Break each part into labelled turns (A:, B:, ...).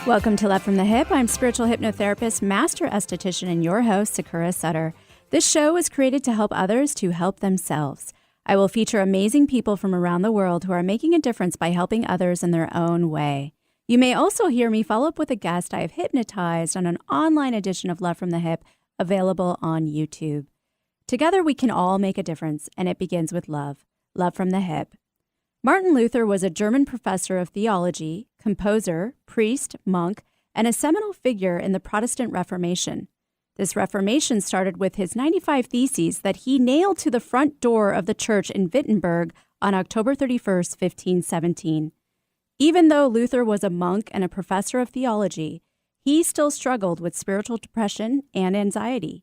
A: Welcome to Love from the Hip. I'm spiritual hypnotherapist, master esthetician, and your host, Sakura Sutter. This show is created to help others to help themselves. I will feature amazing people from around the world who are making a difference by helping others in their own way. You may also hear me follow up with a guest I have hypnotized on an online edition of Love from the Hip, available on YouTube. Together we can all make a difference, and it begins with love. Love from the Hip. Martin Luther was a German professor of theology, composer, priest, monk, and a seminal figure in the Protestant Reformation. This Reformation started with his 95 Theses that he nailed to the front door of the church in Wittenberg on October 31st, 1517. Even though Luther was a monk and a professor of theology, he still struggled with spiritual depression and anxiety.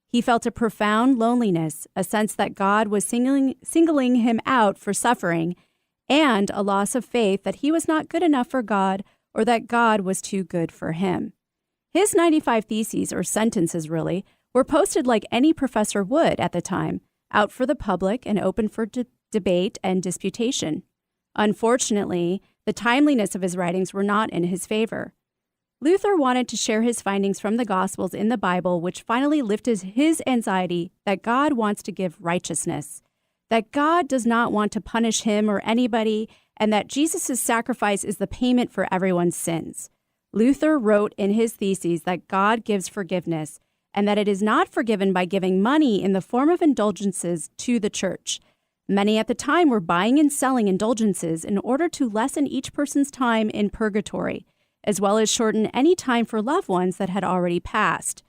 A: He felt a profound loneliness, a sense that God was singling him out for suffering, and a loss of faith that he was not good enough for God or that God was too good for him. His 95 Theses, or sentences really, were posted like any professor would at the time, out for the public and open for debate and disputation. Unfortunately, the timeliness of his writings were not in his favor. Luther wanted to share his findings from the Gospels in the Bible, which finally lifted his anxiety that God wants to give righteousness, that God does not want to punish him or anybody, and that Jesus' sacrifice is the payment for everyone's sins. Luther wrote in his Theses that God gives forgiveness, and that it is not forgiven by giving money in the form of indulgences to the church. Many at the time were buying and selling indulgences in order to lessen each person's time in purgatory, as well as shorten any time for loved ones that had already passed.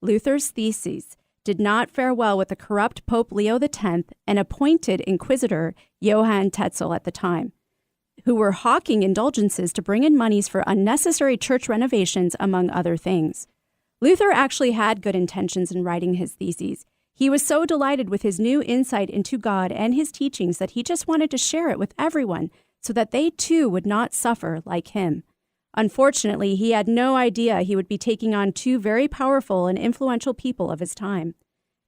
A: Luther's Theses did not fare well with the corrupt Pope Leo X and appointed Inquisitor Johann Tetzel at the time, who were hawking indulgences to bring in monies for unnecessary church renovations, among other things. Luther actually had good intentions in writing his Theses. He was so delighted with his new insight into God and his teachings that he just wanted to share it with everyone so that they too would not suffer like him. Unfortunately, he had no idea he would be taking on two very powerful and influential people of his time.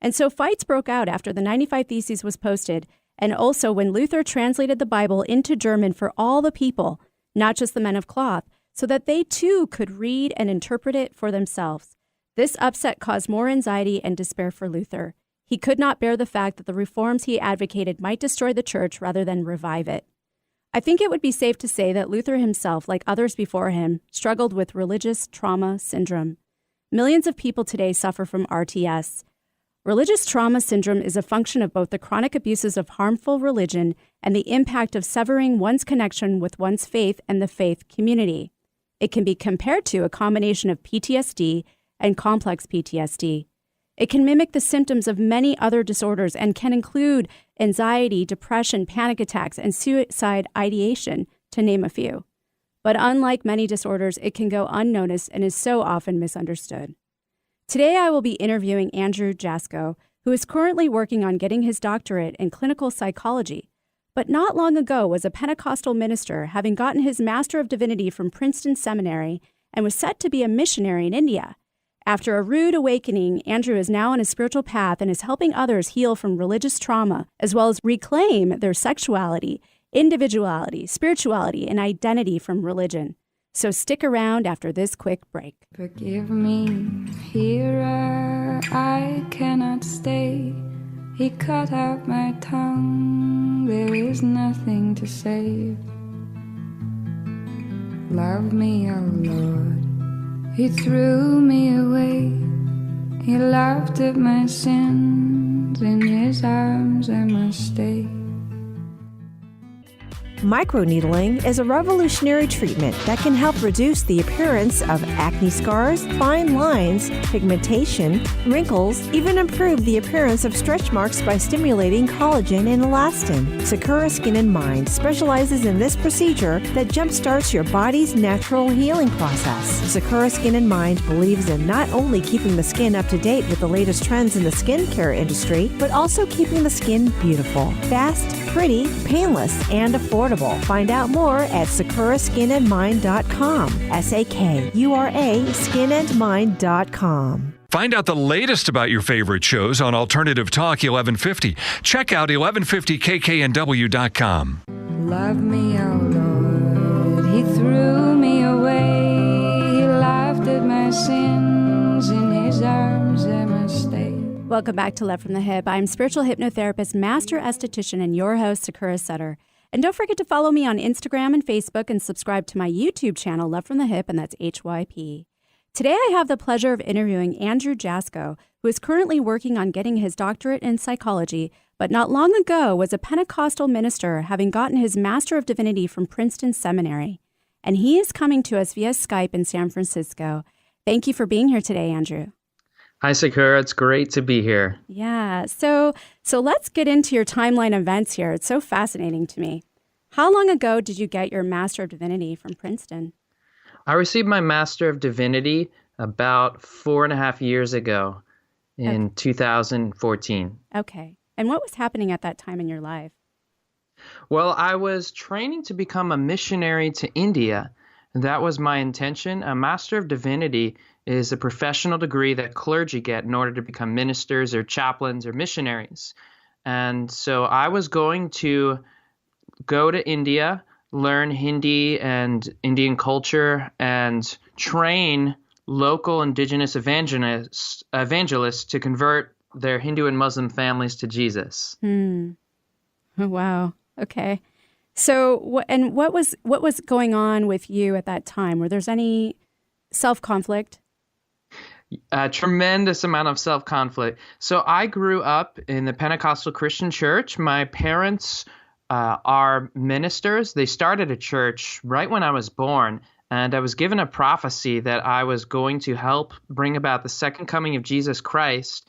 A: And so fights broke out after the 95 Theses was posted, and also when Luther translated the Bible into German for all the people, not just the men of cloth, so that they too could read and interpret it for themselves. This upset caused more anxiety and despair for Luther. He could not bear the fact that the reforms he advocated might destroy the church rather than revive it. I think it would be safe to say that Luther himself, like others before him, struggled with religious trauma syndrome. Millions of people today suffer from RTS. Religious trauma syndrome is a function of both the chronic abuses of harmful religion and the impact of severing one's connection with one's faith and the faith community. It can be compared to a combination of PTSD and complex PTSD. It can mimic the symptoms of many other disorders and can include anxiety, depression, panic attacks, and suicide ideation, to name a few. But unlike many disorders, it can go unnoticed and is so often misunderstood. Today, I will be interviewing Andrew Jasko, who is currently working on getting his doctorate in clinical psychology, but not long ago was a Pentecostal minister, having gotten his Master of Divinity from Princeton Seminary and was set to be a missionary in India. After a rude awakening, Andrew is now on a spiritual path and is helping others heal from religious trauma, as well as reclaim their sexuality, individuality, spirituality, and identity from religion. So stick around after this quick break.
B: Forgive me, hearer, I cannot stay. He cut out my tongue, there is nothing to save. Love me, O Lord. He threw me away. He laughed at my sins. In his arms I must stay.
C: Microneedling is a revolutionary treatment that can help reduce the appearance of acne scars, fine lines, pigmentation, wrinkles, even improve the appearance of stretch marks by stimulating collagen and elastin. Sakura Skin & Mind specializes in this procedure that jumpstarts your body's natural healing process. Sakura Skin & Mind believes in not only keeping the skin up to date with the latest trends in the skincare industry, but also keeping the skin beautiful, fast, pretty, painless, and affordable. Find out more at sakuraskinandmind.com. SAKURA skinandmind.com.
D: Find out the latest about your favorite shows on Alternative Talk 1150. Check out 1150kknw.com.
B: Love me, O Lord, he threw me away. my sins, in his arms I must stay.
A: Welcome back to Love from the Hip. I'm spiritual hypnotherapist, master esthetician, and your host, Sakura Sutter. And don't forget to follow me on Instagram and Facebook and subscribe to my YouTube channel, Love from the Hip, and that's HYP. Today I have the pleasure of interviewing Andrew Jasko, who is currently working on getting his doctorate in psychology, but not long ago was a Pentecostal minister, having gotten his Master of Divinity from Princeton Seminary. And he is coming to us via Skype in San Francisco. Thank you for being here today, Andrew.
E: Hi, Sakura. It's great to be here.
A: Yeah. So let's get into your timeline events here. It's so fascinating to me. How long ago did you get your Master of Divinity from Princeton?
E: I received my Master of Divinity about 4.5 years ago in 2014.
A: Okay. And what was happening at that time in your life?
E: Well, I was training to become a missionary to India. That was my intention. A Master of Divinity is a professional degree that clergy get in order to become ministers or chaplains or missionaries. And so I was going to go to India, learn Hindi and Indian culture, and train local indigenous evangelists to convert their Hindu and Muslim families to Jesus.
A: Oh, wow. Okay. So, what was going on with you at that time? Were there any self-conflict?
E: A tremendous amount of self-conflict. So I grew up in the Pentecostal Christian church. My parents are ministers. They started a church right when I was born, and I was given a prophecy that I was going to help bring about the second coming of Jesus Christ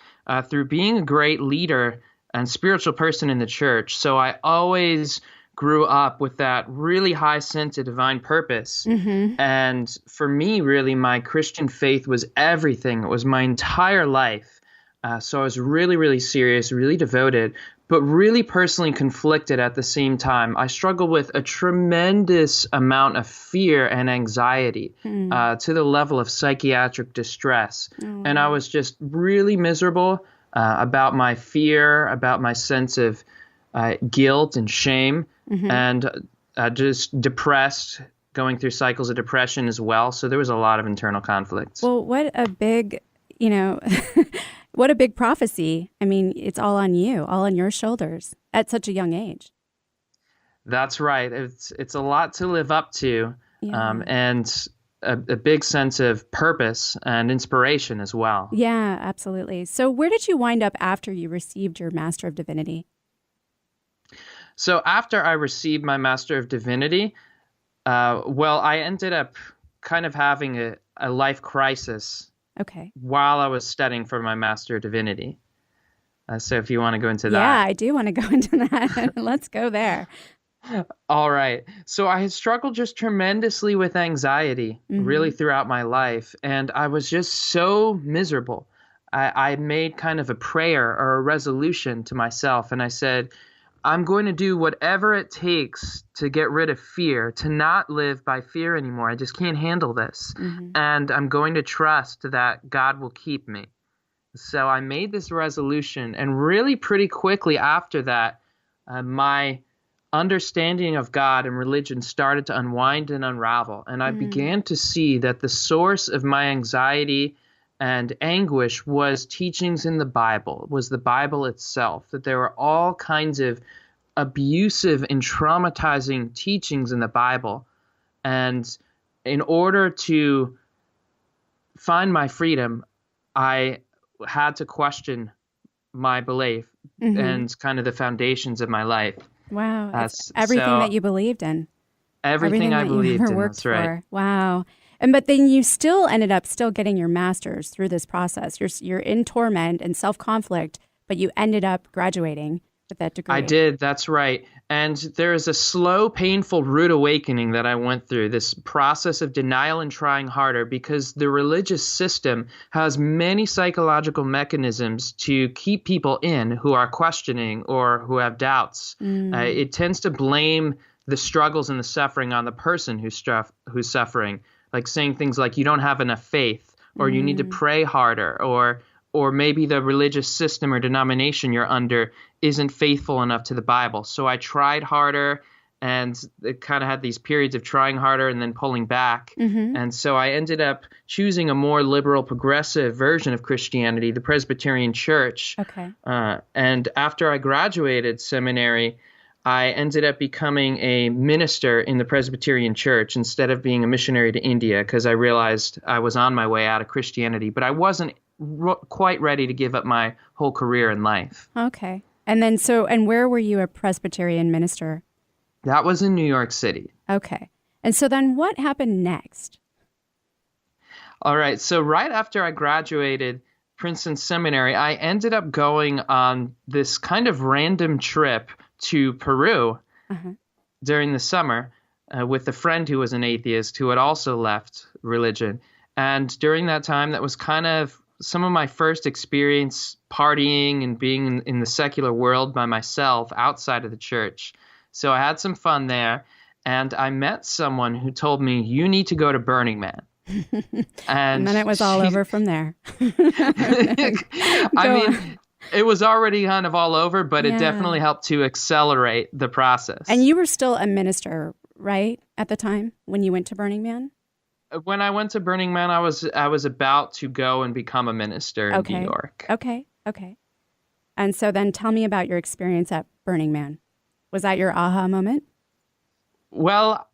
E: through being a great leader and spiritual person in the church. So I always grew up with that really high sense of divine purpose. Mm-hmm. And for me, really, my Christian faith was everything. It was my entire life. So I was really, really serious, really devoted, but really personally conflicted at the same time. I struggled with a tremendous amount of fear and anxiety to the level of psychiatric distress. And I was just really miserable about my fear, about my sense of guilt and shame, and just depressed, going through cycles of depression as well. So there was a lot of internal conflict.
A: Well, what a big, what a big prophecy. I mean, it's all on you, all on your shoulders at such a young age.
E: That's right. It's a lot to live up to, and a big sense of purpose and inspiration as well.
A: Yeah, absolutely. So where did you wind up after you received your Master of Divinity?
E: So after I received my Master of Divinity, I ended up kind of having a life crisis.
A: Okay.
E: While I was studying for my Master of Divinity. So if you want to go into that.
A: Yeah, I do want to go into that. Let's go there.
E: All right. So I had struggled just tremendously with anxiety really throughout my life. And I was just so miserable. I made kind of a prayer or a resolution to myself. And I said, I'm going to do whatever it takes to get rid of fear, to not live by fear anymore. I just can't handle this. And I'm going to trust that God will keep me. So I made this resolution. And really pretty quickly after that, my understanding of God and religion started to unwind and unravel. And I began to see that the source of my anxiety and anguish was teachings in the Bible, was the Bible itself, that there were all kinds of abusive and traumatizing teachings in the Bible. And in order to find my freedom, I had to question my belief and kind of the foundations of my life.
A: Wow. It's everything that you believed in.
E: Everything I believed in, that's right.
A: For. Wow. But then you still ended up getting your master's through this process. You're in torment and self-conflict, but you ended up graduating with that degree.
E: I did. That's right. And there is a slow, painful, rude awakening that I went through, this process of denial and trying harder, because the religious system has many psychological mechanisms to keep people in who are questioning or who have doubts. It tends to blame the struggles and the suffering on the person who's suffering, like saying things like you don't have enough faith, or you need to pray harder, or maybe the religious system or denomination you're under isn't faithful enough to the Bible. So I tried harder and it kind of had these periods of trying harder and then pulling back. And so I ended up choosing a more liberal, progressive version of Christianity, the Presbyterian Church.
A: Okay.
E: And after I graduated seminary, I ended up becoming a minister in the Presbyterian Church instead of being a missionary to India, because I realized I was on my way out of Christianity, but I wasn't quite ready to give up my whole career in life.
A: Okay. And where were you a Presbyterian minister?
E: That was in New York City.
A: Okay. And so then what happened next?
E: All right. So right after I graduated Princeton Seminary, I ended up going on this kind of random trip to Peru during the summer with a friend who was an atheist who had also left religion. And during that time, that was kind of some of my first experience partying and being in the secular world by myself outside of the church. So I had some fun there, and I met someone who told me, you need to go to Burning Man. And
A: then it was all over from there.
E: It was already kind of all over, but it definitely helped to accelerate the process.
A: And you were still a minister, right, at the time when you went to Burning Man?
E: When I went to Burning Man, I was about to go and become a minister in New York.
A: Okay. And so then tell me about your experience at Burning Man. Was that your aha moment?
E: Well,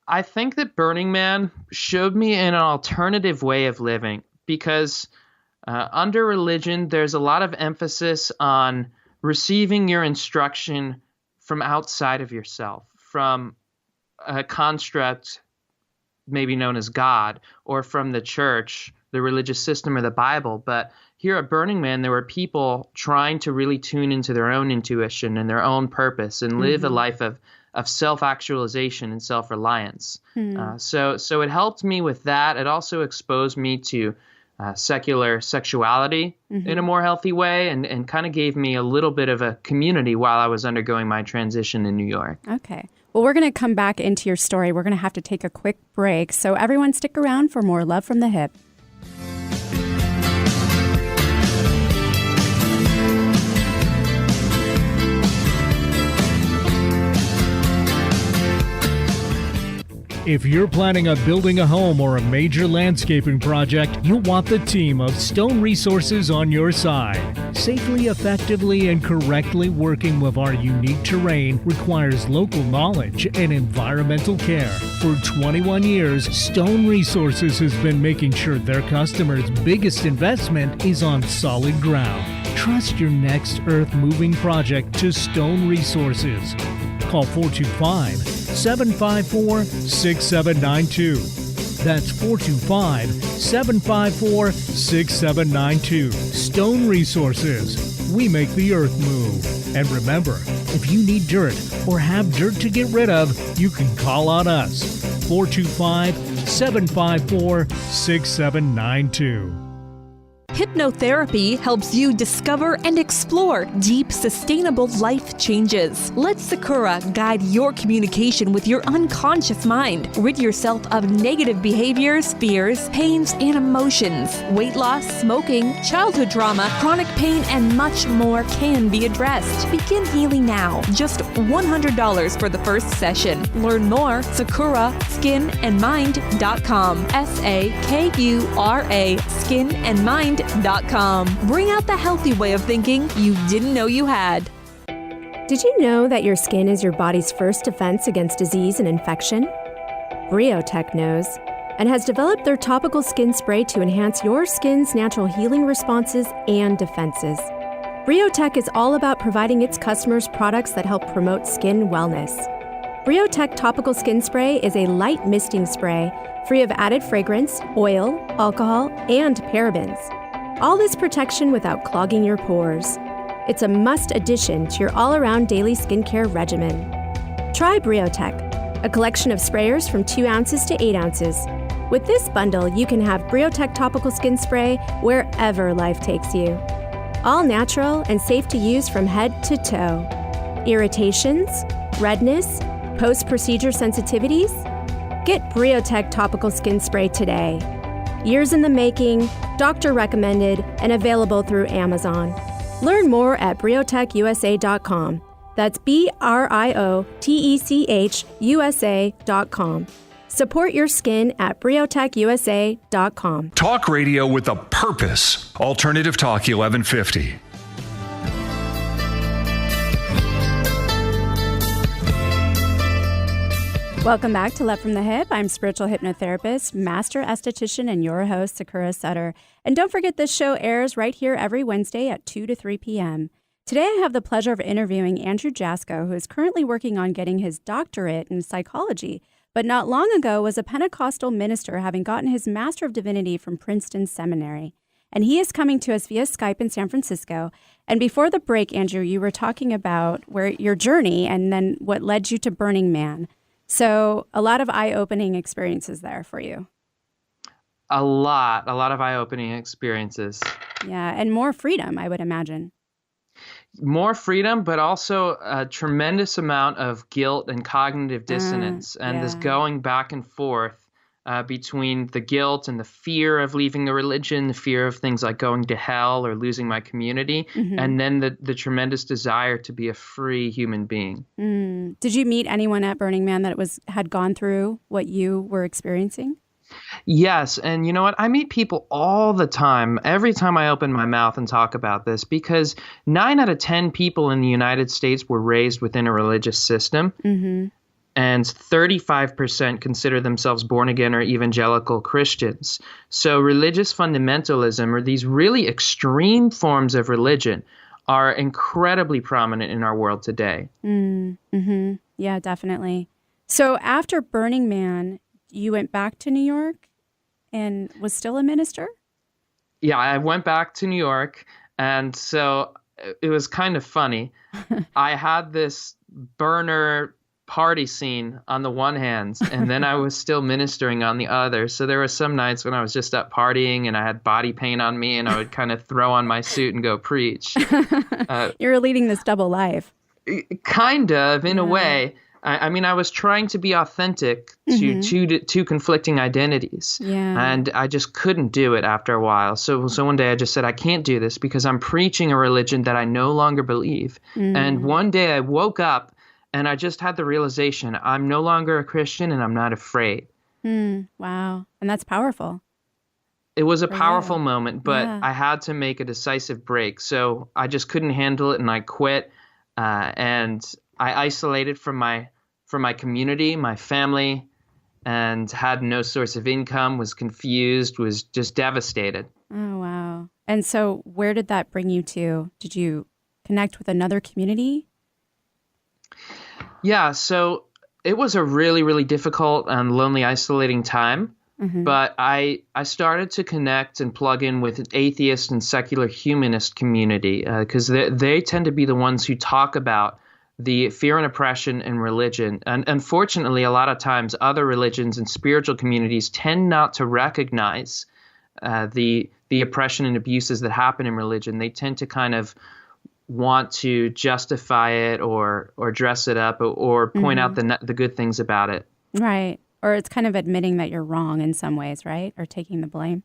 E: I think that Burning Man showed me an alternative way of living, because under religion, there's a lot of emphasis on receiving your instruction from outside of yourself, from a construct maybe known as God, or from the church, the religious system, or the Bible. But here at Burning Man, there were people trying to really tune into their own intuition and their own purpose and live a life of self-actualization and self-reliance. So it helped me with that. It also exposed me to secular sexuality in a more healthy way, and kind of gave me a little bit of a community while I was undergoing my transition in New York.
A: Okay. Well, we're going to come back into your story. We're going to have to take a quick break. So everyone stick around for more Love from the Hip.
F: If you're planning on building a home or a major landscaping project, you'll want the team of Stone Resources on your side. Safely, effectively, and correctly working with our unique terrain requires local knowledge and environmental care. For 21 years, Stone Resources has been making sure their customers' biggest investment is on solid ground. Trust your next earth-moving project to Stone Resources. Call 425-754-6792. That's 425-754-6792. Stone Resources. We make the earth move. And remember, if you need dirt or have dirt to get rid of, you can call on us. 425-754-6792.
G: Hypnotherapy helps you discover and explore deep, sustainable life changes. Let Sakura guide your communication with your unconscious mind. Rid yourself of negative behaviors, fears, pains, and emotions. Weight loss, smoking, childhood trauma, chronic pain, and much more can be addressed. Begin healing now. Just $100 for the first session. Learn more, SakuraSkinandMind.com. SAKURA skinandmind.com. Bring out the healthy way of thinking you didn't know you had.
A: Did you know that your skin is your body's first defense against disease and infection? BrioTech knows and has developed their topical skin spray to enhance your skin's natural healing responses and defenses. BrioTech is all about providing its customers products that help promote skin wellness. BrioTech Topical Skin Spray is a light misting spray free of added fragrance, oil, alcohol, and parabens. All this protection without clogging your pores. It's a must addition to your all-around daily skincare regimen. Try BrioTech, a collection of sprayers from 2 ounces to 8 ounces. With this bundle, you can have BrioTech Topical Skin Spray wherever life takes you. All natural and safe to use from head to toe. Irritations, redness, post-procedure sensitivities? Get BrioTech Topical Skin Spray today. Years in the making, doctor recommended, and available through Amazon. Learn more at briotechusa.com. That's BRIOTECHUSA.com. Support your skin at briotechusa.com.
D: Talk radio with a purpose. Alternative Talk 1150.
A: Welcome back to Left from the Hip. I'm spiritual hypnotherapist, master esthetician, and your host, Sakura Sutter. And don't forget, this show airs right here every Wednesday at 2 to 3 p.m. Today, I have the pleasure of interviewing Andrew Jasko, who is currently working on getting his doctorate in psychology, but not long ago was a Pentecostal minister, having gotten his Master of Divinity from Princeton Seminary. And he is coming to us via Skype in San Francisco. And before the break, Andrew, you were talking about your journey and then what led you to Burning Man. So a lot of eye-opening experiences there for you.
E: A lot of eye-opening experiences.
A: Yeah, and more freedom, I would imagine.
E: More freedom, but also a tremendous amount of guilt and cognitive dissonance, and this going back and forth between the guilt and the fear of leaving the religion, the fear of things like going to hell or losing my community, and then the tremendous desire to be a free human being.
A: Did you meet anyone at Burning Man that had gone through what you were experiencing?
E: Yes. And you know what? I meet people all the time, every time I open my mouth and talk about this, because 9 out of 10 people in the United States were raised within a religious system. And 35% consider themselves born again or evangelical Christians. So religious fundamentalism, or these really extreme forms of religion, are incredibly prominent in our world today.
A: Yeah, definitely. So after Burning Man, you went back to New York and was still a minister?
E: Yeah, I went back to New York. And so it was kind of funny. I had this burner party scene on the one hand, and then I was still ministering on the other. So there were some nights when I was just up partying and I had body paint on me, and I would kind of throw on my suit and go preach.
A: You were leading this double life.
E: Kind of, in a way. I mean, I was trying to be authentic to two conflicting identities, and I just couldn't do it after a while. So one day I just said, I can't do this because I'm preaching a religion that I no longer believe. And one day I woke up and I just had the realization, I'm no longer a Christian and I'm not afraid.
A: Wow. And that's powerful.
E: It was a powerful moment, but I had to make a decisive break. So I just couldn't handle it and I quit. And I isolated from my community, my family, and had no source of income, was confused, was just devastated.
A: Oh, wow. And so where did that bring you to? Did you connect with another community?
E: Yeah, so it was a really, really difficult and lonely, isolating time. But I started to connect and plug in with an atheist and secular humanist community because they tend to be the ones who talk about the fear and oppression in religion. And unfortunately, a lot of times other religions and spiritual communities tend not to recognize the oppression and abuses that happen in religion. They tend to kind of want to justify it or dress it up or point out the good things about it.
A: Right. Or it's kind of admitting that you're wrong in some ways, right? Or taking the blame.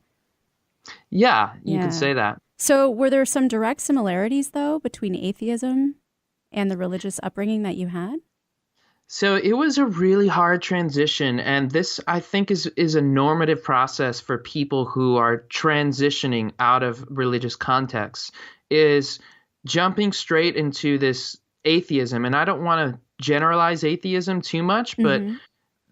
E: Yeah, you could say that.
A: So were there some direct similarities, though, between atheism and the religious upbringing that you had?
E: So it was a really hard transition. And this, I think, is a normative process for people who are transitioning out of religious contexts, is jumping straight into this atheism. And I don't want to generalize atheism too much, but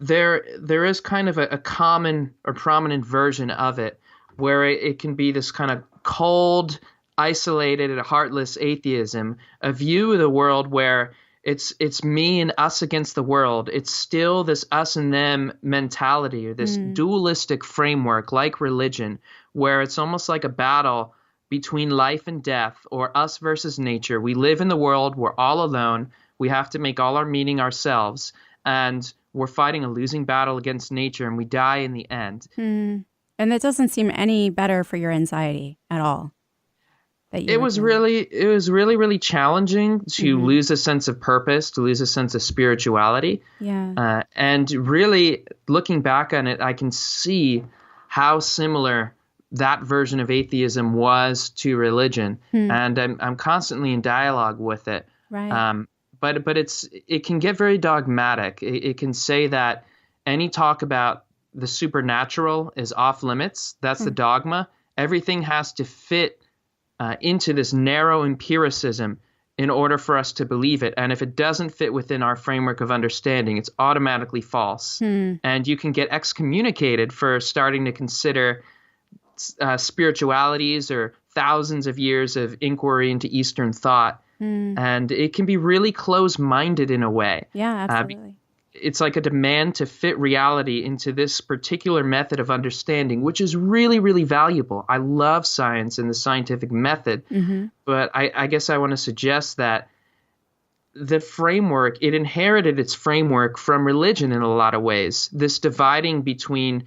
E: there is kind of a common or prominent version of it where it can be this kind of cold, isolated, and heartless atheism, a view of the world where it's me and us against the world. It's still this us and them mentality, or this dualistic framework like religion, where it's almost like a battle between life and death, or us versus nature. We live in the world, we're all alone, we have to make all our meaning ourselves, and we're fighting a losing battle against nature, and we die in the end.
A: And that doesn't seem any better for your anxiety at all.
E: It was really challenging to lose a sense of purpose, to lose a sense of spirituality.
A: Yeah.
E: And really, looking back on it, I can see how similar that version of atheism was to religion. And I'm constantly in dialogue with it.
A: Right.
E: but it can get very dogmatic. It can say that any talk about the supernatural is off limits. That's the dogma. Everything has to fit into this narrow empiricism in order for us to believe it. And if it doesn't fit within our framework of understanding, it's automatically false. And you can get excommunicated for starting to consider spiritualities or thousands of years of inquiry into Eastern thought. And it can be really close-minded in a way.
A: Yeah, absolutely.
E: It's like a demand to fit reality into this particular method of understanding, which is really, really valuable. I love science and the scientific method, but I guess I want to suggest that the framework, it inherited its framework from religion in a lot of ways. This dividing between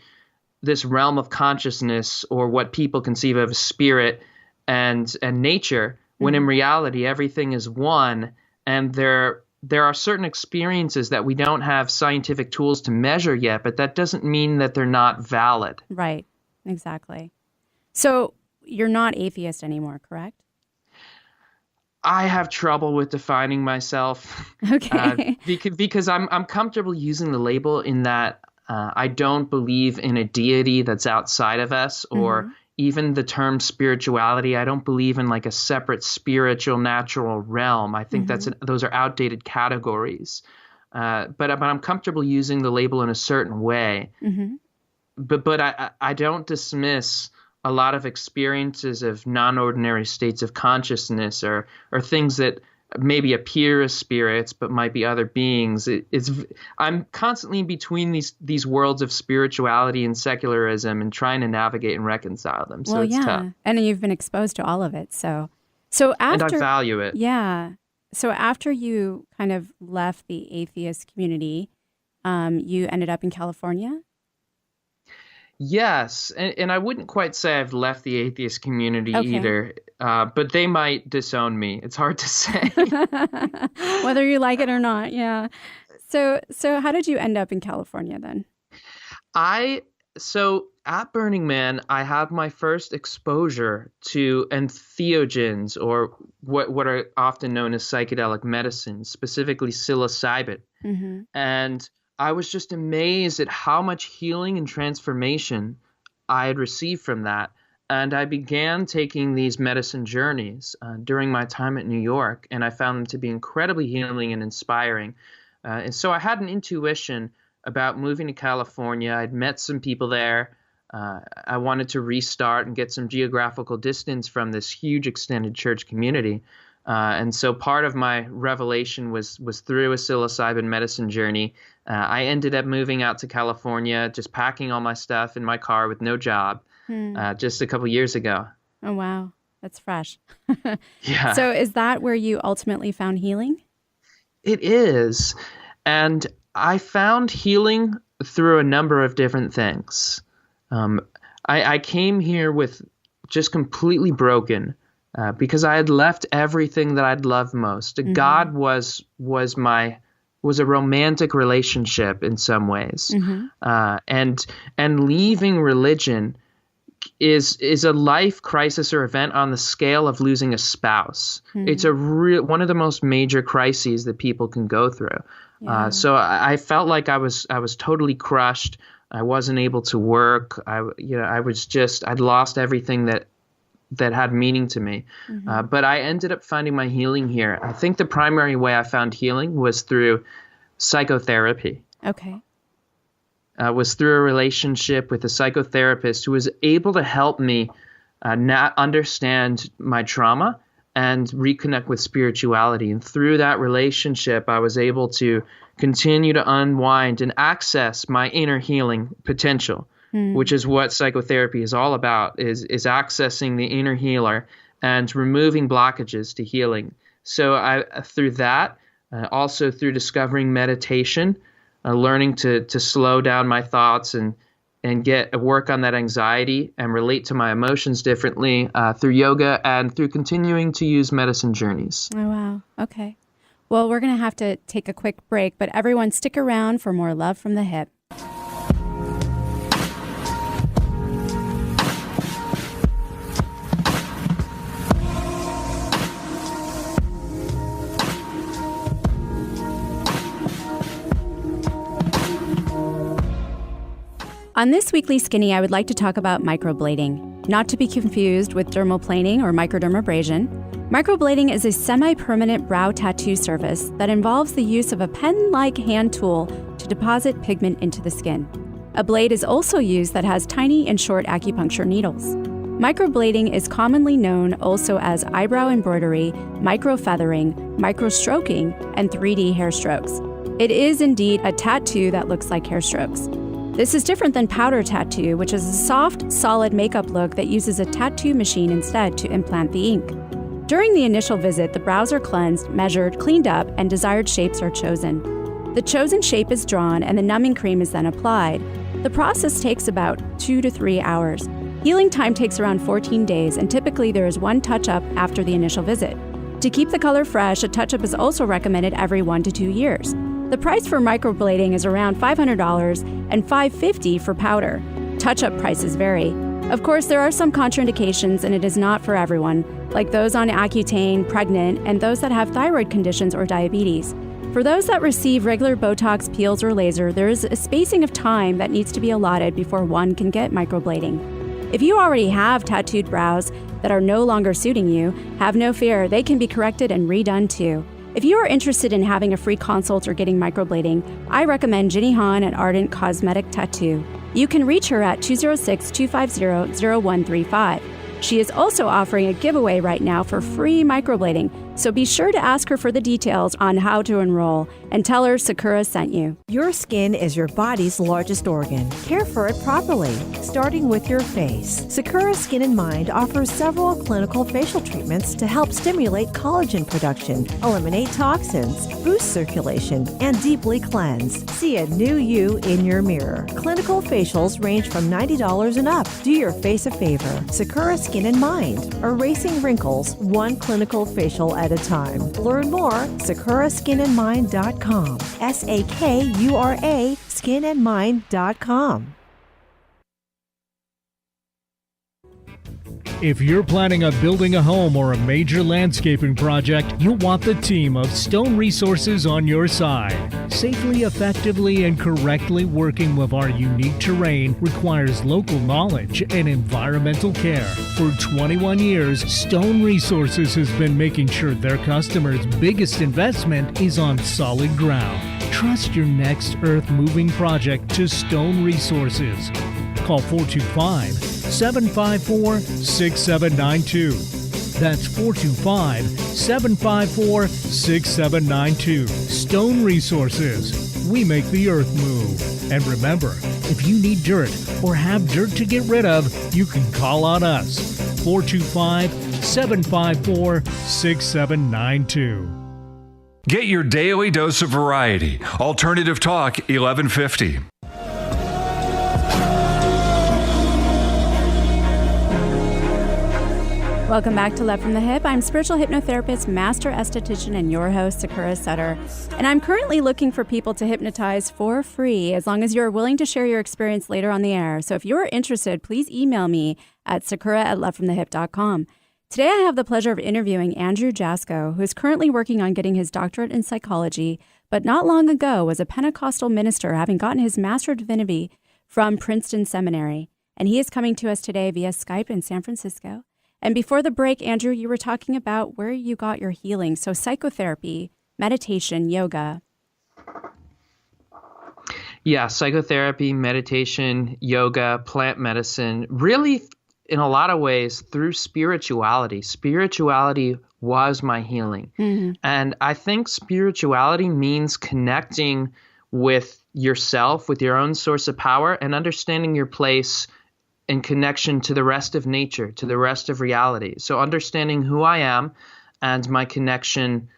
E: this realm of consciousness, or what people conceive of as spirit, and nature, when in reality everything is one, and there are certain experiences that we don't have scientific tools to measure yet, but that doesn't mean that they're not valid.
A: Right. Exactly. So you're not atheist anymore, correct?
E: I have trouble with defining myself.
A: Okay.
E: Because I'm comfortable using the label in that I don't believe in a deity that's outside of us, or even the term spirituality. I don't believe in like a separate spiritual natural realm. I think those are outdated categories. But I'm comfortable using the label in a certain way. But I don't dismiss a lot of experiences of non-ordinary states of consciousness, or things that maybe appear as spirits but might be other beings. I'm constantly in between these worlds of spirituality and secularism, and trying to navigate and reconcile them. So it's tough.
A: And you've been exposed to all of it. So after,
E: and I value it.
A: Yeah. So after you kind of left the atheist community, you ended up in California?
E: Yes, and I wouldn't quite say I've left the atheist community either, but they might disown me. It's hard to say.
A: Whether you like it or not, yeah. So how did you end up in California then?
E: So at Burning Man, I had my first exposure to entheogens, or what are often known as psychedelic medicines, specifically psilocybin. And I was just amazed at how much healing and transformation I had received from that. And I began taking these medicine journeys during my time at New York, and I found them to be incredibly healing and inspiring. And so I had an intuition about moving to California. I'd met some people there. I wanted to restart and get some geographical distance from this huge extended church community. And so part of my revelation was through a psilocybin medicine journey. I ended up moving out to California, just packing all my stuff in my car with no job, just a couple years ago.
A: Oh, wow. That's fresh.
E: Yeah.
A: So is that where you ultimately found healing?
E: It is. And I found healing through a number of different things. I came here with just completely broken, because I had left everything that I'd loved most. God was a romantic relationship in some ways, and leaving religion is a life crisis or event on the scale of losing a spouse. It's one of the most major crises that people can go through.
A: Yeah.
E: So I felt like I was totally crushed. I wasn't able to work. I'd lost everything that had meaning to me. But I ended up finding my healing here. I think the primary way I found healing was through psychotherapy.
A: Okay.
E: Was through a relationship with a psychotherapist who was able to help me not understand my trauma and reconnect with spirituality. And through that relationship, I was able to continue to unwind and access my inner healing potential, which is what psychotherapy is all about, is accessing the inner healer and removing blockages to healing. So through that, also through discovering meditation, learning to slow down my thoughts and get work on that anxiety and relate to my emotions differently through yoga and through continuing to use medicine journeys.
A: Oh, wow. Okay. Well, we're going to have to take a quick break, but everyone stick around for more Love from the Hip. On this weekly Skinny, I would like to talk about microblading, not to be confused with dermaplaning or microdermabrasion. Microblading is a semi-permanent brow tattoo service that involves the use of a pen-like hand tool to deposit pigment into the skin. A blade is also used that has tiny and short acupuncture needles. Microblading is commonly known also as eyebrow embroidery, microfeathering, microstroking, and 3D hair strokes. It is indeed a tattoo that looks like hair strokes. This is different than powder tattoo, which is a soft, solid makeup look that uses a tattoo machine instead to implant the ink. During the initial visit, the brows are cleansed, measured, cleaned up, and desired shapes are chosen. The chosen shape is drawn and the numbing cream is then applied. The process takes about 2 to 3 hours. Healing time takes around 14 days, and typically there is one touch-up after the initial visit. To keep the color fresh, a touch-up is also recommended every 1 to 2 years. The price for microblading is around $500 and $550 for powder. Touch-up prices vary. Of course, there are some contraindications and it is not for everyone, like those on Accutane, pregnant, and those that have thyroid conditions or diabetes. For those that receive regular Botox, peels, or laser, there is a spacing of time that needs to be allotted before one can get microblading. If you already have tattooed brows that are no longer suiting you, have no fear, they can be corrected and redone too. If you are interested in having a free consult or getting microblading, I recommend Ginny Hahn at Ardent Cosmetic Tattoo. You can reach her at 206-250-0135. She is also offering a giveaway right now for free microblading, so be sure to ask her for the details on how to enroll and tell her Sakura sent you.
C: Your skin is your body's largest organ. Care for it properly, starting with your face. Sakura Skin and Mind offers several clinical facial treatments to help stimulate collagen production, eliminate toxins, boost circulation, and deeply cleanse. See a new you in your mirror. Clinical facials range from $90 and up. Do your face a favor. Sakura Skin and Mind, erasing wrinkles one clinical facial at a time. Learn more, sakuraskinandmind.com. SAKURA skinandmind.com.
F: If you're planning on building a home or a major landscaping project, you'll want the team of Stone Resources on your side. Safely, effectively, and correctly working with our unique terrain requires local knowledge and environmental care. For 21 years, Stone Resources has been making sure their customers' biggest investment is on solid ground. Trust your next earth-moving project to Stone Resources. Call 425-754-6792. That's 425-754-6792. Stone Resources. We make the earth move. And remember, if you need dirt or have dirt to get rid of, you can call on us. 425-754-6792.
D: Get your daily dose of variety. Alternative Talk 1150.
A: Welcome back to Love from the Hip. I'm spiritual hypnotherapist, master esthetician, and your host, Sakura Sutter. And I'm currently looking for people to hypnotize for free as long as you're willing to share your experience later on the air. So if you're interested, please email me at sakura@lovefromthehip.com. Today I have the pleasure of interviewing Andrew Jasko, who is currently working on getting his doctorate in psychology, but not long ago was a Pentecostal minister, having gotten his Master of Divinity from Princeton Seminary. And he is coming to us today via Skype in San Francisco. And before the break, Andrew, you were talking about where you got your healing. So psychotherapy, meditation, yoga.
E: Yeah, psychotherapy, meditation, yoga, plant medicine, really in a lot of ways through spirituality. Spirituality was my healing. Mm-hmm. And I think spirituality means connecting with yourself, with your own source of power, and understanding your place in connection to the rest of nature, to the rest of reality. So understanding who I am and my connection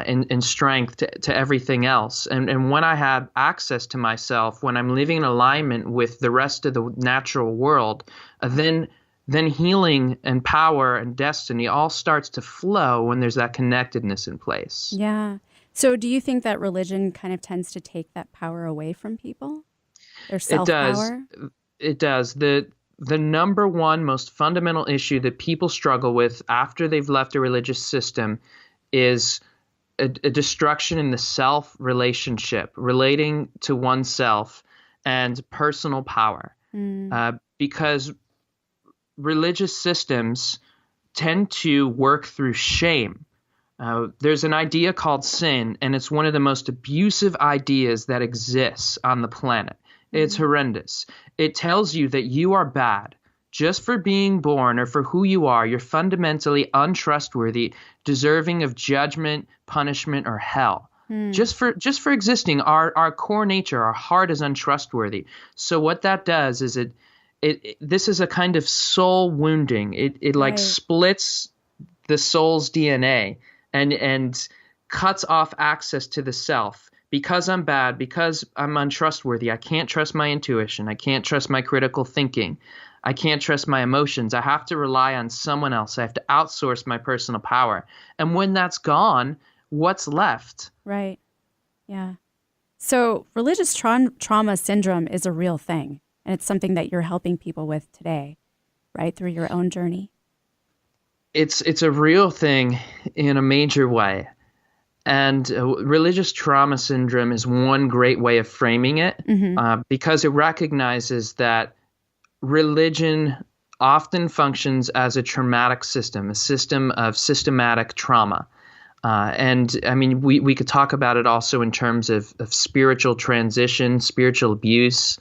E: in strength to everything else. And when I have access to myself, when I'm living in alignment with the rest of the natural world, then healing and power and destiny all starts to flow when there's that connectedness in place.
A: Yeah. So do you think that religion kind of tends to take that power away from people? Their self-power?
E: It does. The number one most fundamental issue that people struggle with after they've left a religious system is a destruction in the self relationship, relating to oneself, and personal power. Because religious systems tend to work through shame. There's an idea called sin, and it's one of the most abusive ideas that exists on the planet. It's horrendous. It tells you that you are bad just for being born or for who you are. You're fundamentally untrustworthy, deserving of judgment, punishment, or hell. Just for existing. Our core nature, our heart is untrustworthy. So what that does is this is a kind of soul wounding. It like splits the soul's DNA and cuts off access to the self. Because I'm bad, because I'm untrustworthy, I can't trust my intuition. I can't trust my critical thinking. I can't trust my emotions. I have to rely on someone else. I have to outsource my personal power. And when that's gone, what's left?
A: Right. Yeah. So religious trauma syndrome is a real thing, and it's something that you're helping people with today, right, through your own journey.
E: It's a real thing in a major way. And religious trauma syndrome is one great way of framing it, because it recognizes that religion often functions as a traumatic system, a system of systematic trauma. And I mean, we could talk about it also in terms of spiritual transition, spiritual abuse.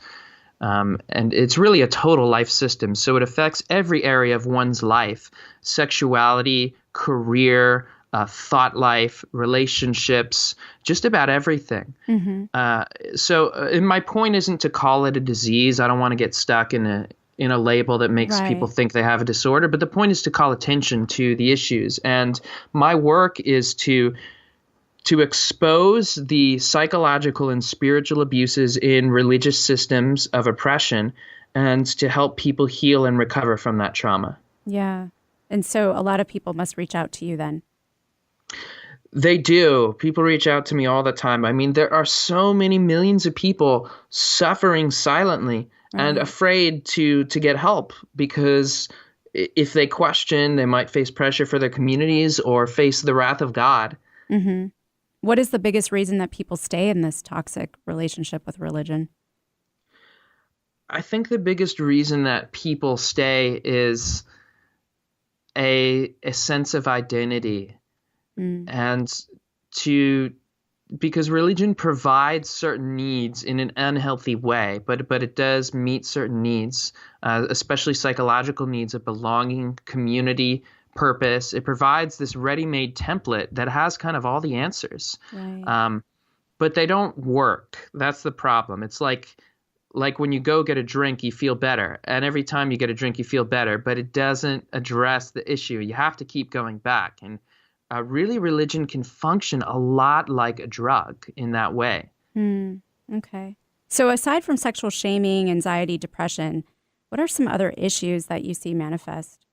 E: And it's really a total life system. So it affects every area of one's life: sexuality, career, thought life, relationships, just about everything. So my point isn't to call it a disease. I don't want to get stuck in a label that makes people think they have a disorder. But the point is to call attention to the issues. And my work is to expose the psychological and spiritual abuses in religious systems of oppression and to help people heal and recover from that trauma.
A: Yeah. And so a lot of people must reach out to you then.
E: They do. People reach out to me all the time. I mean, there are so many millions of people suffering silently and afraid to get help, because if they question, they might face pressure for their communities or face the wrath of God.
A: What is the biggest reason that people stay in this toxic relationship with religion?
E: I think the biggest reason that people stay is a sense of identity. And because religion provides certain needs in an unhealthy way, but it does meet certain needs, especially psychological needs of belonging, community, purpose. It provides this ready-made template that has kind of all the answers. But they don't work. That's the problem. It's like when you go get a drink, you feel better. And every time you get a drink, you feel better, but it doesn't address the issue. You have to keep going back. And really, religion can function a lot like a drug in that way.
A: Okay. So aside from sexual shaming, anxiety, depression, what are some other issues that you see manifest?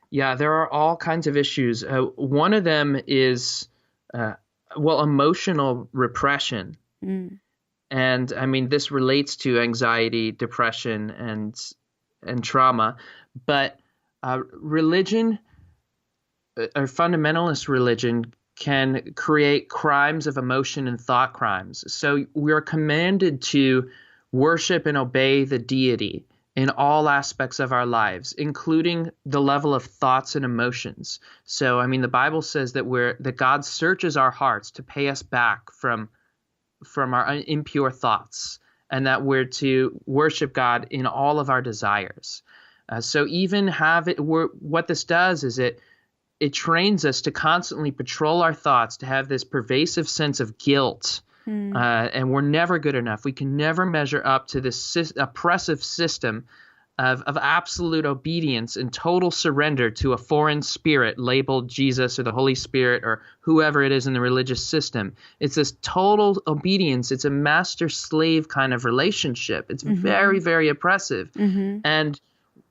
E: Yeah, there are all kinds of issues. One of them is, emotional repression. And I mean, this relates to anxiety, depression, and trauma. But religion, or fundamentalist religion, can create crimes of emotion and thought crimes. So we are commanded to worship and obey the deity in all aspects of our lives, including the level of thoughts and emotions. So, I mean, the Bible says that God searches our hearts to pay us back from our impure thoughts, and that we're to worship God in all of our desires. So even what this does is it trains us to constantly patrol our thoughts, to have this pervasive sense of guilt. And we're never good enough. We can never measure up to this oppressive system of absolute obedience and total surrender to a foreign spirit labeled Jesus or the Holy Spirit or whoever it is in the religious system. It's this total obedience. It's a master-slave kind of relationship. It's very, very oppressive. And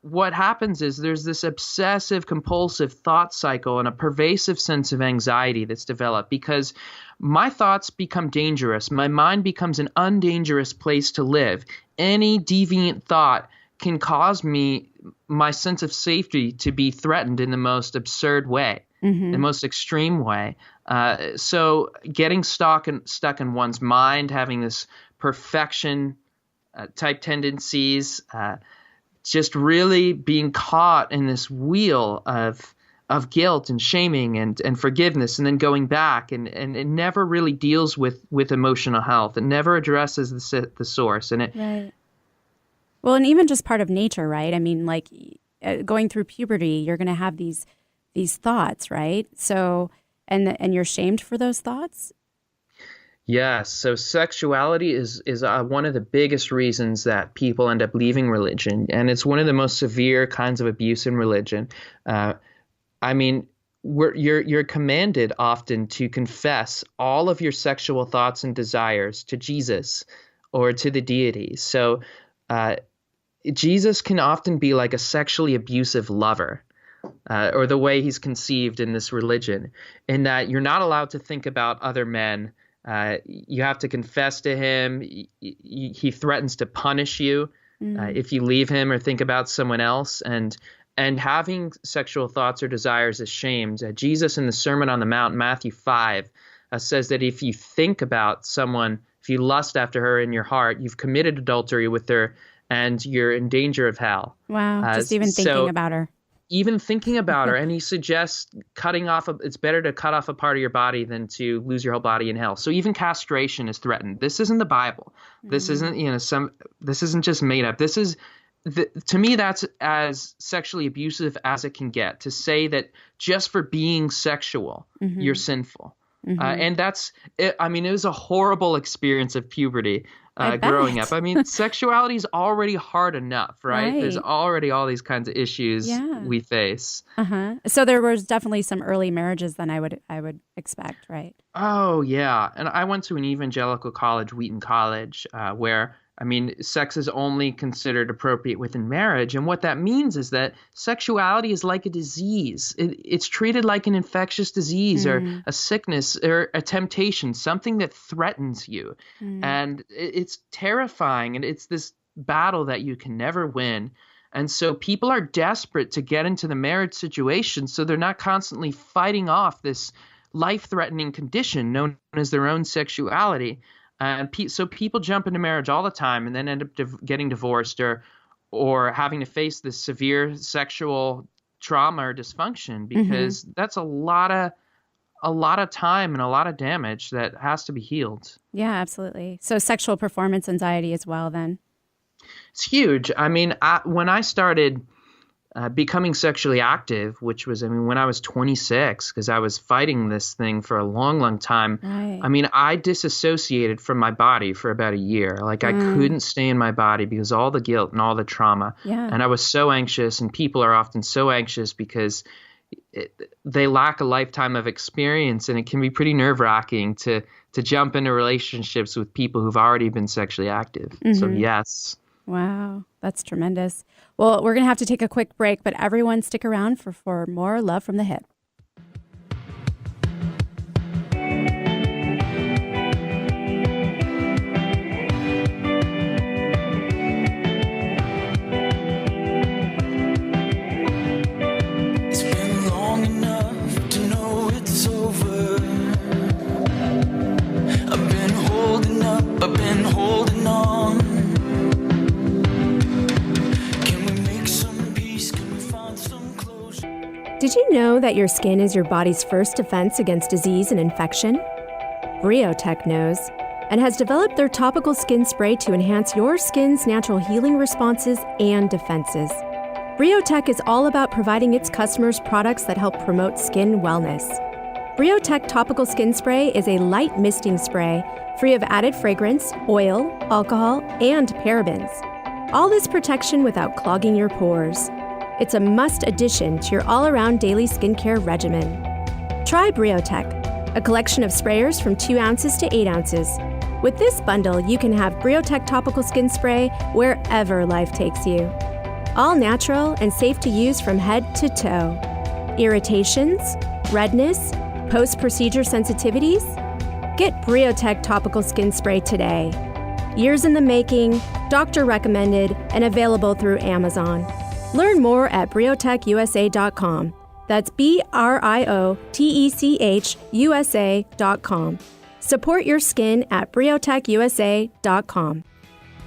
E: what happens is there's this obsessive compulsive thought cycle and a pervasive sense of anxiety that's developed because my thoughts become dangerous. My mind becomes an undangerous place to live. Any deviant thought can cause my sense of safety to be threatened in the most absurd way, the most extreme way. So getting stuck in one's mind, having this perfection type tendencies, just really being caught in this wheel of guilt and shaming and forgiveness, and then going back, and it never really deals with emotional health. It never addresses the source. And it
A: right. Well, and even just part of nature, right? I mean, like going through puberty, you're going to have these thoughts, right? So and you're shamed for those thoughts.
E: Yes. So sexuality is one of the biggest reasons that people end up leaving religion, and it's one of the most severe kinds of abuse in religion. I mean, you're commanded often to confess all of your sexual thoughts and desires to Jesus or to the deity. So Jesus can often be like a sexually abusive lover, or the way he's conceived in this religion, in that you're not allowed to think about other men. You have to confess to him. He threatens to punish you if you leave him or think about someone else. And having sexual thoughts or desires is shamed. Jesus in the Sermon on the Mount, Matthew 5, says that if you think about someone, if you lust after her in your heart, you've committed adultery with her and you're in danger of hell.
A: Wow, just even thinking about her.
E: Even thinking about her. And he suggests it's better to cut off a part of your body than to lose your whole body in hell. So even castration is threatened. This isn't the Bible. This isn't, this isn't just made up. This is, to me, that's as sexually abusive as it can get, to say that just for being sexual, you're sinful. And it was a horrible experience of puberty. Growing up. I mean, sexuality is already hard enough, right? There's already all these kinds of issues we face.
A: So there was definitely some early marriages then I would expect, right?
E: Oh, yeah. And I went to an evangelical college, Wheaton College, where, sex is only considered appropriate within marriage. And what that means is that sexuality is like a disease. It's treated like an infectious disease or a sickness or a temptation, something that threatens you. And it's terrifying. And it's this battle that you can never win. And so people are desperate to get into the marriage situation so they're not constantly fighting off this life-threatening condition known as their own sexuality. And so people jump into marriage all the time and then end up getting divorced or having to face this severe sexual trauma or dysfunction, because that's a lot of time and a lot of damage that has to be healed. Yeah,
A: absolutely. So sexual performance anxiety as well then.
E: It's huge. When I started becoming sexually active, which was, when I was 26, because I was fighting this thing for a long, long time. Right. I disassociated from my body for about a year. Like I couldn't stay in my body because all the guilt and all the trauma. Yeah. And I was so anxious, and people are often so anxious because they lack a lifetime of experience, and it can be pretty nerve-wracking to jump into relationships with people who've already been sexually active. So yes.
A: Wow, that's tremendous. Well, we're going to have to take a quick break, but everyone stick around for more Love from the Hip.
H: It's been long enough to know it's over. I've been holding up, I've been holding on.
A: Did you know that your skin is your body's first defense against disease and infection? Briotech knows and has developed their topical skin spray to enhance your skin's natural healing responses and defenses. Briotech is all about providing its customers products that help promote skin wellness. Briotech Topical Skin Spray is a light misting spray free of added fragrance, oil, alcohol, and parabens. All this protection without clogging your pores. It's a must addition to your all-around daily skincare regimen. Try Briotech, a collection of sprayers from 2 ounces to 8 ounces. With this bundle, you can have Briotech Topical Skin Spray wherever life takes you. All natural and safe to use from head to toe. Irritations, redness, post-procedure sensitivities? Get Briotech Topical Skin Spray today. Years in the making, doctor recommended, and available through Amazon. Learn more at briotechusa.com. That's BRIOTECHUSA.com. Support your skin at BrioTechUSA.com.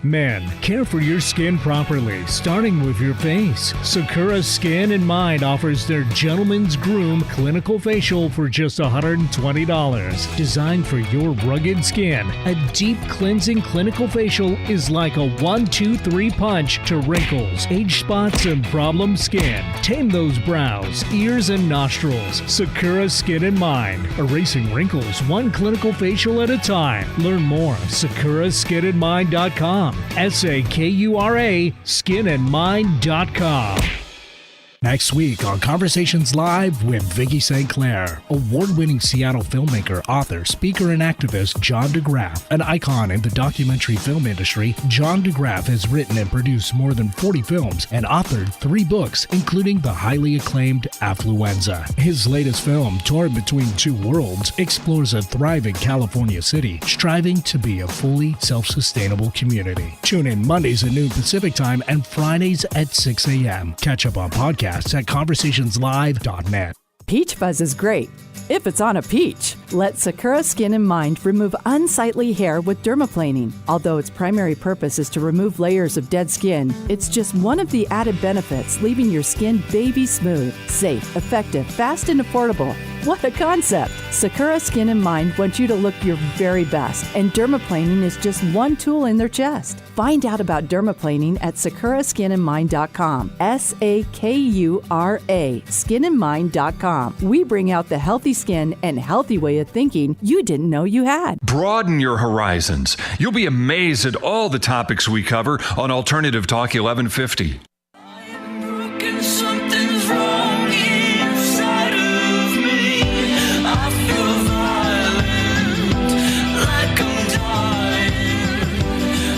F: Men, care for your skin properly, starting with your face. Sakura Skin and Mind offers their Gentleman's Groom Clinical Facial for just $120. Designed for your rugged skin, a deep cleansing clinical facial is like a 1-2-3 punch to wrinkles, age spots, and problem skin. Tame those brows, ears, and nostrils. Sakura Skin and Mind, erasing wrinkles one clinical facial at a time. Learn more at sakuraskinandmind.com. SAKURA skinandmind.com. Next week on Conversations Live with Vicki St. Clair, award-winning Seattle filmmaker, author, speaker, and activist John DeGraff. An icon in the documentary film industry, John DeGraff has written and produced more than 40 films and authored 3 books, including the highly acclaimed Affluenza. His latest film, Torn Between Two Worlds, explores a thriving California city striving to be a fully self-sustainable community. Tune in Mondays at noon Pacific Time and Fridays at 6 a.m. Catch up on podcasts at conversationslive.net.
I: Peach fuzz is great if it's on a peach. Let Sakura Skin and Mind remove unsightly hair with dermaplaning. Although its primary purpose is to remove layers of dead skin, it's just one of the added benefits, leaving your skin baby smooth, safe, effective, fast, and affordable. What a concept! Sakura Skin and Mind wants you to look your very best, and dermaplaning is just one tool in their chest. Find out about dermaplaning at sakuraskinandmind.com. SAKURA skinandmind.com. We bring out the healthy skin and healthy way of thinking you didn't know you had.
D: Broaden your horizons. You'll be amazed at all the topics we cover on Alternative Talk 1150.
H: Broken, something's wrong inside of me. I feel violent, like I'm dying.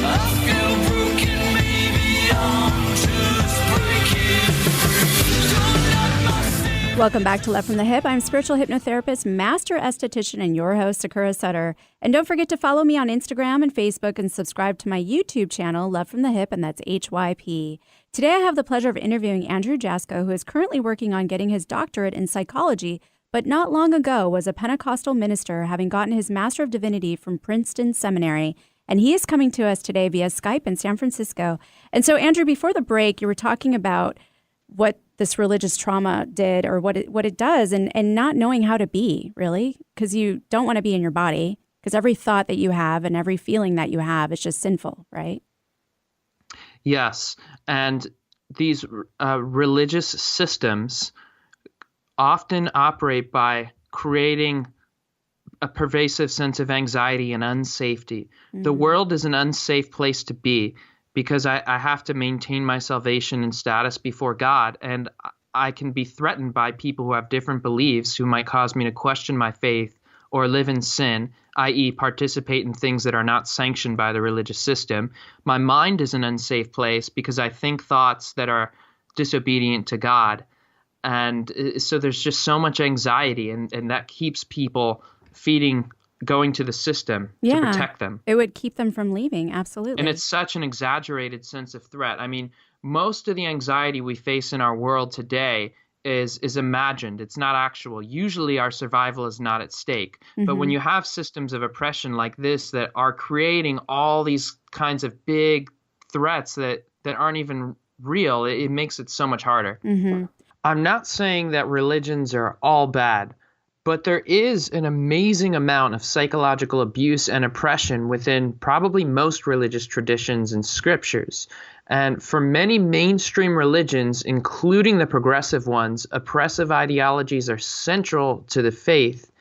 H: I feel broken, maybe I'm just breaking free. Don't knock my feet.
A: Welcome back to Love from the Hip. I'm spiritual hypnotherapist, master esthetician, and your host, Sakura Sutter. And don't forget to follow me on Instagram and Facebook and subscribe to my YouTube channel, Love from the Hip, and that's HYP. Today, I have the pleasure of interviewing Andrew Jasko, who is currently working on getting his doctorate in psychology, but not long ago was a Pentecostal minister, having gotten his Master of Divinity from Princeton Seminary. And he is coming to us today via Skype in San Francisco. And so, Andrew, before the break, you were talking about what this religious trauma did, or what it does, and not knowing how to be, really, because you don't want to be in your body, because every thought that you have and every feeling that you have is just sinful, right?
E: Yes, and these religious systems often operate by creating a pervasive sense of anxiety and unsafety. Mm-hmm. The world is an unsafe place to be because I have to maintain my salvation and status before God, and I can be threatened by people who have different beliefs who might cause me to question my faith or live in sin, i.e. participate in things that are not sanctioned by the religious system. My mind is an unsafe place because I think thoughts that are disobedient to God. And so there's just so much anxiety, and that keeps people going to the system to protect them.
A: It would keep them from leaving, absolutely.
E: And it's such an exaggerated sense of threat. I mean, most of the anxiety we face in our world today is imagined. It's not actual. Usually our survival is not at stake. Mm-hmm. But when you have systems of oppression like this that are creating all these kinds of big threats that aren't even real, it makes it so much harder.
A: Mm-hmm.
E: I'm not saying that religions are all bad, but there is an amazing amount of psychological abuse and oppression within probably most religious traditions and scriptures. And for many mainstream religions, including the progressive ones, oppressive ideologies are central to the faith.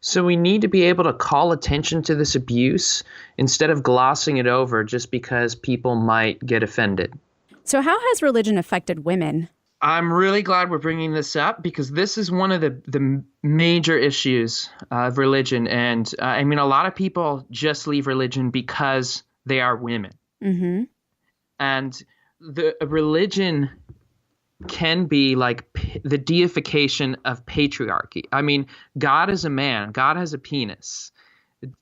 E: So we need to be able to call attention to this abuse instead of glossing it over just because people might get offended.
A: So how has religion affected women?
E: I'm really glad we're bringing this up because this is one of the major issues of religion. And I mean, a lot of people just leave religion because they are women.
A: Mm-hmm.
E: And the religion can be like the deification of patriarchy. I mean, God is a man. God has a penis.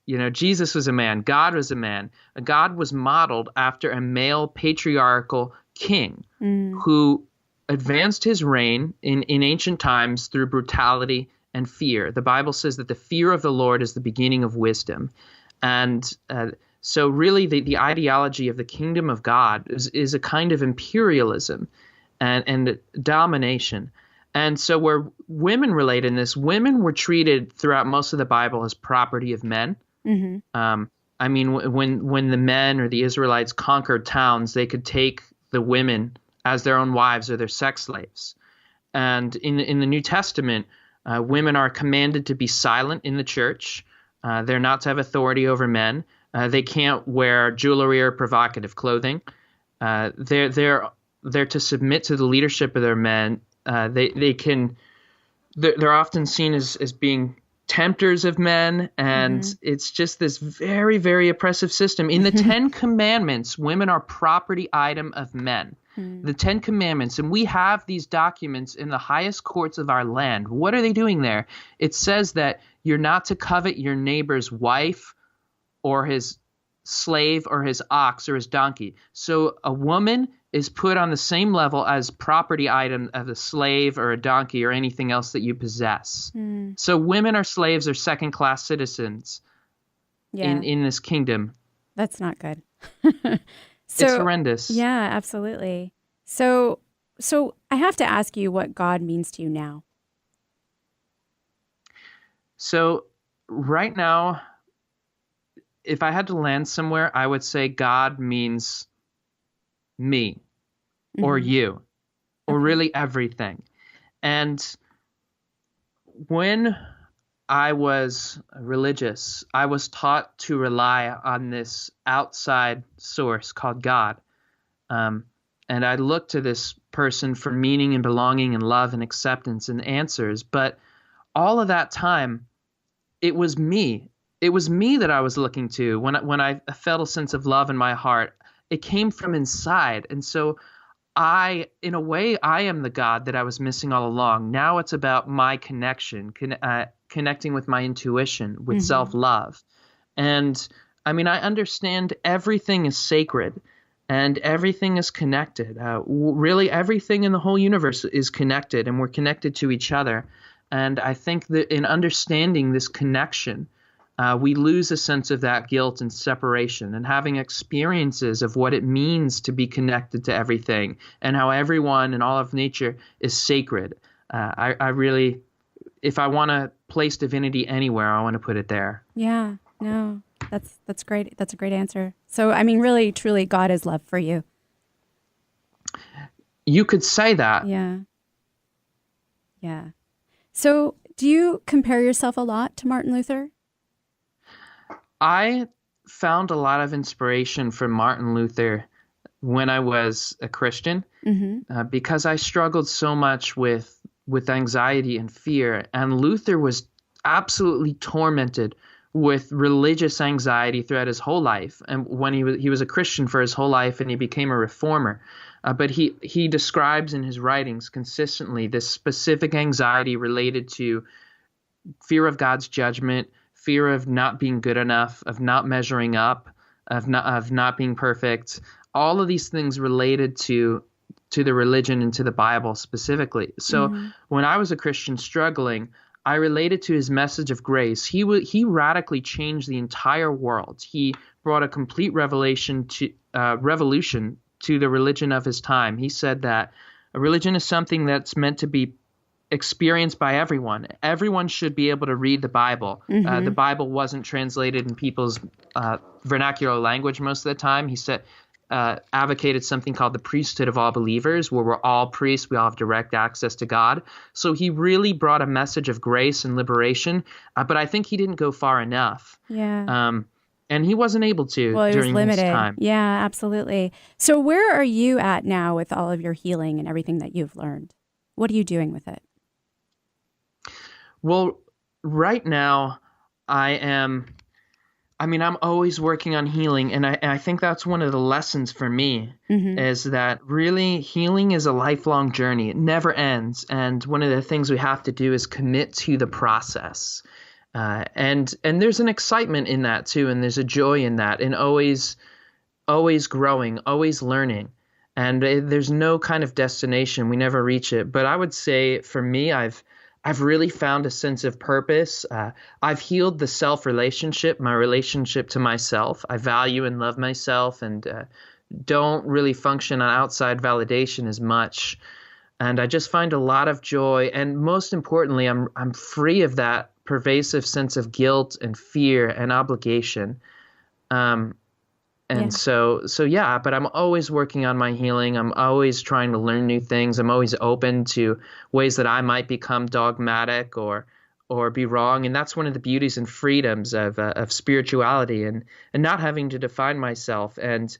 E: You know, Jesus was a man. God was a man. God was modeled after a male patriarchal king who advanced his reign in ancient times through brutality and fear. The Bible says that the fear of the Lord is the beginning of wisdom. And so really the ideology of the kingdom of God is a kind of imperialism and domination. And so where women relate in this, women were treated throughout most of the Bible as property of men. Mm-hmm. I mean, when the men or the Israelites conquered towns, they could take the women as their own wives or their sex slaves. And in the New Testament, women are commanded to be silent in the church. They're not to have authority over men. They can't wear jewelry or provocative clothing. They're to submit to the leadership of their men. They're often seen as being tempters of men, and it's just this very, very oppressive system. In the Ten Commandments, women are property item of men. The Ten Commandments, and we have these documents in the highest courts of our land. What are they doing there? It says that you're not to covet your neighbor's wife or his slave or his ox or his donkey. So a woman is put on the same level as property item of a slave or a donkey or anything else that you possess. So women are slaves or second-class citizens in this kingdom.
A: That's not good.
E: It's horrendous.
A: Yeah, absolutely. So I have to ask you what God means to you now.
E: So right now, if I had to land somewhere, I would say God means me or you or really everything. And when I was religious, I was taught to rely on this outside source called God. And I looked to this person for meaning and belonging and love and acceptance and answers. But all of that time, it was me. It was me that I was looking to when I felt a sense of love in my heart. It came from inside. And so in a way, I am the God that I was missing all along. Now it's about my connection, connecting with my intuition, with self-love. And I mean, I understand everything is sacred and everything is connected. Really, everything in the whole universe is connected, and we're connected to each other. And I think that in understanding this connection, we lose a sense of that guilt and separation, and having experiences of what it means to be connected to everything and how everyone and all of nature is sacred. I really, if I want to place divinity anywhere, I want to put it there.
A: Yeah, no, that's great. That's a great answer. So, I mean, really, truly, God is love for you.
E: You could say that.
A: Yeah. Yeah. So, do you compare yourself a lot to Martin Luther?
E: I found a lot of inspiration from Martin Luther when I was a Christian, because I struggled so much with anxiety and fear. And Luther was absolutely tormented with religious anxiety throughout his whole life. And when he was a Christian for his whole life, and he became a reformer. But he describes in his writings consistently this specific anxiety related to fear of God's judgment, fear of not being good enough, of not measuring up, of not being perfect. All of these things related to the religion and to the Bible specifically. So when I was a Christian struggling, I related to his message of grace. He radically changed the entire world. He brought a complete revolution to the religion of his time. He said that a religion is something that's meant to be experienced by everyone. Everyone should be able to read the Bible. The Bible wasn't translated in people's vernacular language most of the time. He said, advocated something called the priesthood of all believers, where we're all priests, we all have direct access to God. So he really brought a message of grace and liberation, but I think he didn't go far enough.
A: Yeah.
E: And he wasn't able to during his time.
A: Yeah, absolutely. So where are you at now with all of your healing and everything that you've learned? What are you doing with it?
E: Well, right now, I'm always working on healing. And I think that's one of the lessons for me is that really healing is a lifelong journey. It never ends. And one of the things we have to do is commit to the process. And there's an excitement in that too. And there's a joy in that, and always growing, always learning. and there's no kind of destination. We never reach it. But I would say for me, I've really found a sense of purpose. I've healed the self relationship, my relationship to myself. I value and love myself, and don't really function on outside validation as much. And I just find a lot of joy. And most importantly, I'm free of that pervasive sense of guilt and fear and obligation. But I'm always working on my healing. I'm always trying to learn new things. I'm always open to ways that I might become dogmatic or be wrong. And that's one of the beauties and freedoms of spirituality, and not having to define myself, and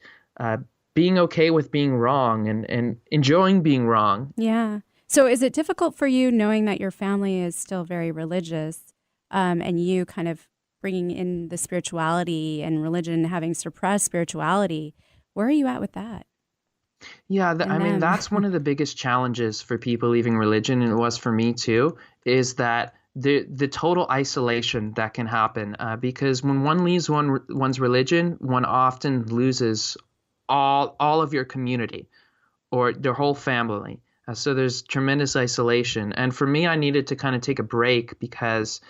E: being okay with being wrong, and enjoying being wrong.
A: Yeah. So is it difficult for you knowing that your family is still very religious, and you kind of bringing in the spirituality and religion, having suppressed spirituality? Where are you at with that?
E: Yeah, that's one of the biggest challenges for people leaving religion, and it was for me too, is that the total isolation that can happen. Because when one leaves one's religion, one often loses all of your community or their whole family. So there's tremendous isolation. And for me, I needed to kind of take a break because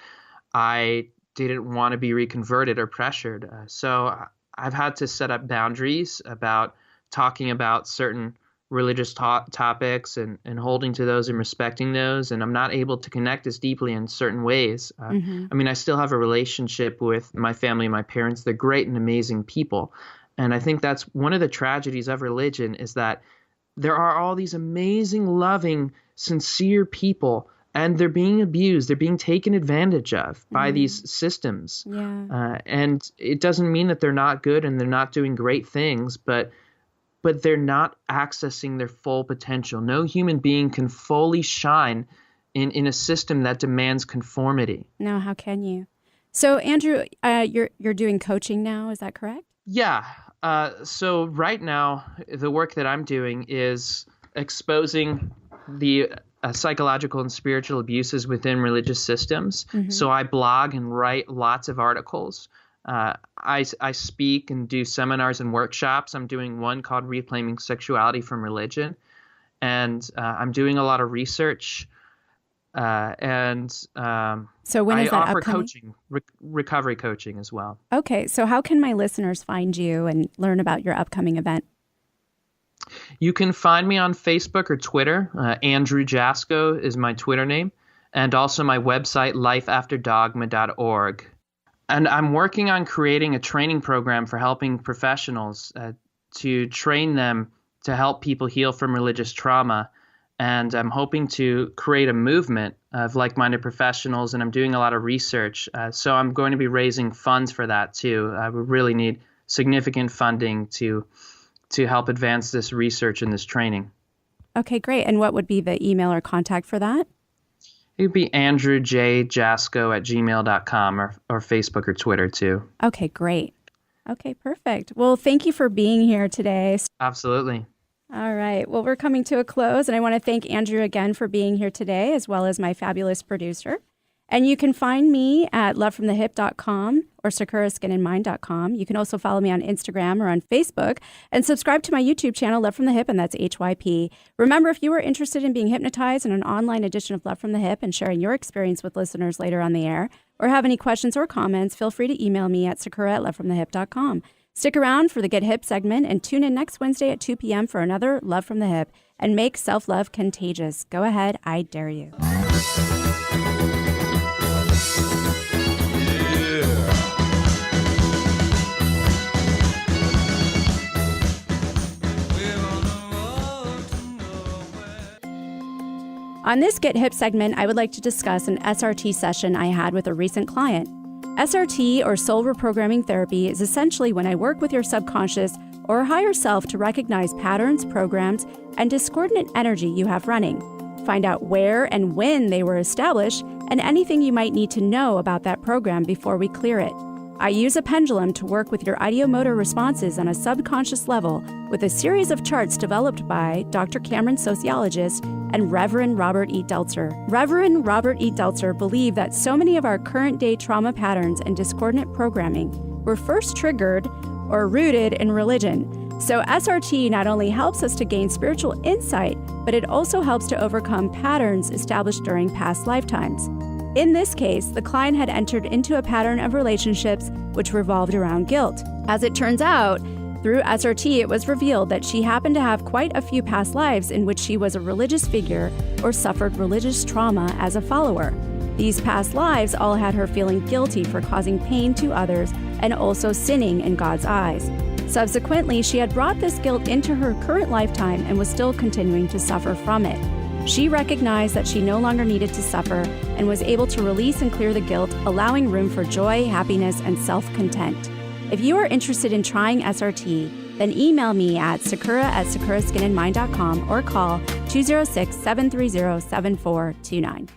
E: I didn't want to be reconverted or pressured. So I've had to set up boundaries about talking about certain religious topics and holding to those and respecting those. And I'm not able to connect as deeply in certain ways. I still have a relationship with my family and my parents. They're great and amazing people. And I think that's one of the tragedies of religion, is that there are all these amazing, loving, sincere people, and they're being abused. They're being taken advantage of by these systems.
A: Yeah.
E: And it doesn't mean that they're not good and they're not doing great things, but they're not accessing their full potential. No human being can fully shine in a system that demands conformity.
A: No, how can you? So, Andrew, you're doing coaching now, is that correct?
E: Yeah. So right now, the work that I'm doing is exposing the psychological and spiritual abuses within religious systems. So I blog and write lots of articles. I speak and do seminars and workshops. I'm doing one called Reclaiming Sexuality from Religion. And I'm doing a lot of research.
A: So when is
E: I
A: that
E: offer
A: upcoming?
E: coaching, recovery coaching as well.
A: Okay, so how can my listeners find you and learn about your upcoming event?
E: You can find me on Facebook or Twitter. Andrew Jasko is my Twitter name, and also my website, lifeafterdogma.org. And I'm working on creating a training program for helping professionals to train them to help people heal from religious trauma. And I'm hoping to create a movement of like-minded professionals, and I'm doing a lot of research. So I'm going to be raising funds for that too. We really need significant funding to help advance this research and this training.
A: Okay, great. And what would be the email or contact for that?
E: It would be andrewjjasko@gmail.com or Facebook or Twitter too.
A: Okay, great. Okay, perfect. Well, thank you for being here today.
E: Absolutely.
A: All right. Well, we're coming to a close, and I want to thank Andrew again for being here today, as well as my fabulous producer. And you can find me at lovefromthehip.com or sakuraskinandmind.com. You can also follow me on Instagram or on Facebook, and subscribe to my YouTube channel, Love from the Hip, and that's HYP. Remember, if you are interested in being hypnotized in an online edition of Love from the Hip and sharing your experience with listeners later on the air, or have any questions or comments, feel free to email me at sakura@lovefromthehip.com. Stick around for the Get Hip segment, and tune in next Wednesday at 2 p.m. for another Love from the Hip, and make self-love contagious. Go ahead, I dare you. On this Get Hip segment, I would like to discuss an SRT session I had with a recent client. SRT, or soul reprogramming therapy, is essentially when I work with your subconscious or higher self to recognize patterns, programs, and discordant energy you have running. Find out where and when they were established, and anything you might need to know about that program before we clear it. I use a pendulum to work with your ideomotor responses on a subconscious level with a series of charts developed by Dr. Cameron, sociologist, and Reverend Robert E. Deltzer. Reverend Robert E. Deltzer believed that so many of our current-day trauma patterns and discordant programming were first triggered or rooted in religion. So SRT not only helps us to gain spiritual insight, but it also helps to overcome patterns established during past lifetimes. In this case, the client had entered into a pattern of relationships which revolved around guilt. As it turns out, through SRT, it was revealed that she happened to have quite a few past lives in which she was a religious figure or suffered religious trauma as a follower. These past lives all had her feeling guilty for causing pain to others and also sinning in God's eyes. Subsequently, she had brought this guilt into her current lifetime and was still continuing to suffer from it. She recognized that she no longer needed to suffer and was able to release and clear the guilt, allowing room for joy, happiness, and self-content. If you are interested in trying SRT, then email me at sakura@sakuraskinandmind.com or call 206-730-7429.